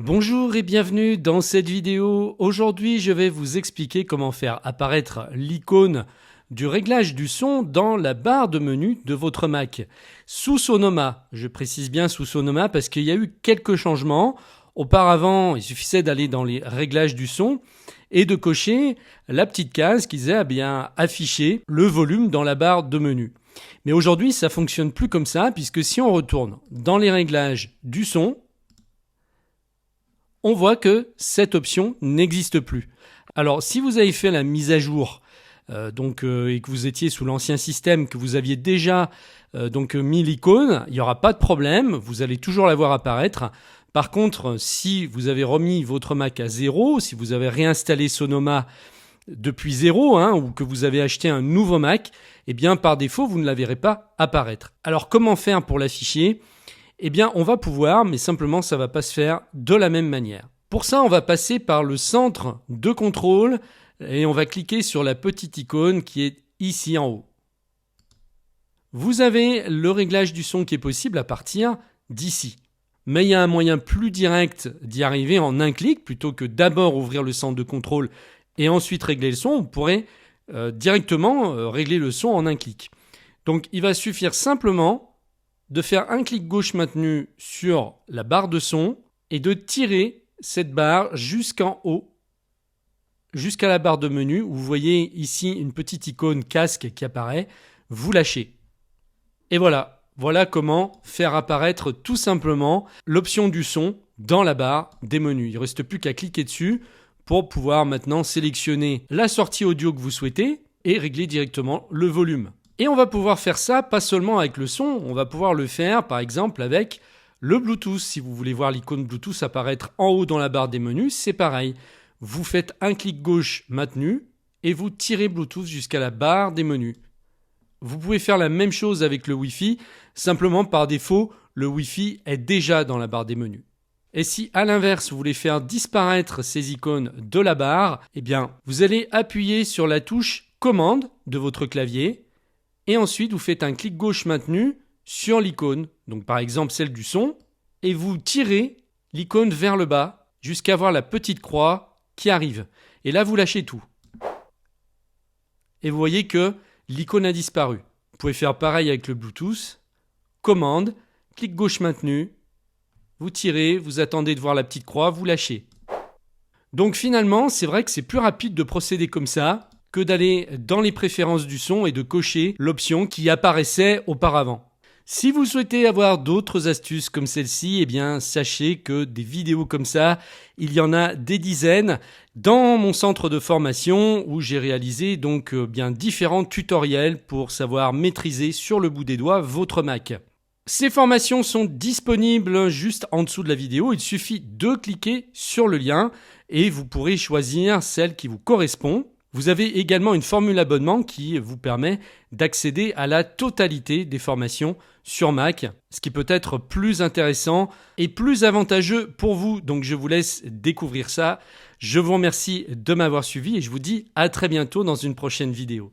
Bonjour et bienvenue dans cette vidéo. Aujourd'hui, je vais vous expliquer comment faire apparaître l'icône du réglage du son dans la barre de menu de votre Mac. Sous Sonoma, je précise bien sous Sonoma parce qu'il y a eu quelques changements. Auparavant, il suffisait d'aller dans les réglages du son et de cocher la petite case qui disait bien afficher le volume dans la barre de menu. Mais aujourd'hui, ça fonctionne plus comme ça puisque si on retourne dans les réglages du son, on voit que cette option n'existe plus. Alors, si vous avez fait la mise à jour et que vous étiez sous l'ancien système, que vous aviez déjà mis l'icône, il n'y aura pas de problème, vous allez toujours la voir apparaître. Par contre, si vous avez remis votre Mac à zéro, si vous avez réinstallé Sonoma depuis zéro, ou que vous avez acheté un nouveau Mac, eh bien par défaut, vous ne la verrez pas apparaître. Alors, comment faire pour l'afficher ? Eh bien, on va pouvoir, mais simplement, ça ne va pas se faire de la même manière. Pour ça, on va passer par le centre de contrôle et on va cliquer sur la petite icône qui est ici en haut. Vous avez le réglage du son qui est possible à partir d'ici. Mais il y a un moyen plus direct d'y arriver en un clic, plutôt que d'abord ouvrir le centre de contrôle et ensuite régler le son. Vous pourrez directement régler le son en un clic. Donc, il va suffire simplement de faire un clic gauche maintenu sur la barre de son et de tirer cette barre jusqu'en haut, jusqu'à la barre de menu où vous voyez ici une petite icône casque qui apparaît, vous lâchez. Et voilà comment faire apparaître tout simplement l'option du son dans la barre des menus. Il ne reste plus qu'à cliquer dessus pour pouvoir maintenant sélectionner la sortie audio que vous souhaitez et régler directement le volume. Et on va pouvoir faire ça pas seulement avec le son, on va pouvoir le faire par exemple avec le Bluetooth. Si vous voulez voir l'icône Bluetooth apparaître en haut dans la barre des menus, c'est pareil. Vous faites un clic gauche maintenu et vous tirez Bluetooth jusqu'à la barre des menus. Vous pouvez faire la même chose avec le Wi-Fi, simplement par défaut, le Wi-Fi est déjà dans la barre des menus. Et si à l'inverse, vous voulez faire disparaître ces icônes de la barre, eh bien, vous allez appuyer sur la touche commande de votre clavier. Et ensuite, vous faites un clic gauche maintenu sur l'icône, donc par exemple celle du son, et vous tirez l'icône vers le bas jusqu'à voir la petite croix qui arrive. Et là, vous lâchez tout. Et vous voyez que l'icône a disparu. Vous pouvez faire pareil avec le Bluetooth. Commande, clic gauche maintenu, vous tirez, vous attendez de voir la petite croix, vous lâchez. Donc finalement, c'est vrai que c'est plus rapide de procéder comme ça que d'aller dans les préférences du son et de cocher l'option qui apparaissait auparavant. Si vous souhaitez avoir d'autres astuces comme celle-ci, eh bien sachez que des vidéos comme ça, il y en a des dizaines dans mon centre de formation où j'ai réalisé différents tutoriels pour savoir maîtriser sur le bout des doigts votre Mac. Ces formations sont disponibles juste en dessous de la vidéo, il suffit de cliquer sur le lien et vous pourrez choisir celle qui vous correspond. Vous avez également une formule abonnement qui vous permet d'accéder à la totalité des formations sur Mac, ce qui peut être plus intéressant et plus avantageux pour vous. Donc je vous laisse découvrir ça. Je vous remercie de m'avoir suivi et je vous dis à très bientôt dans une prochaine vidéo.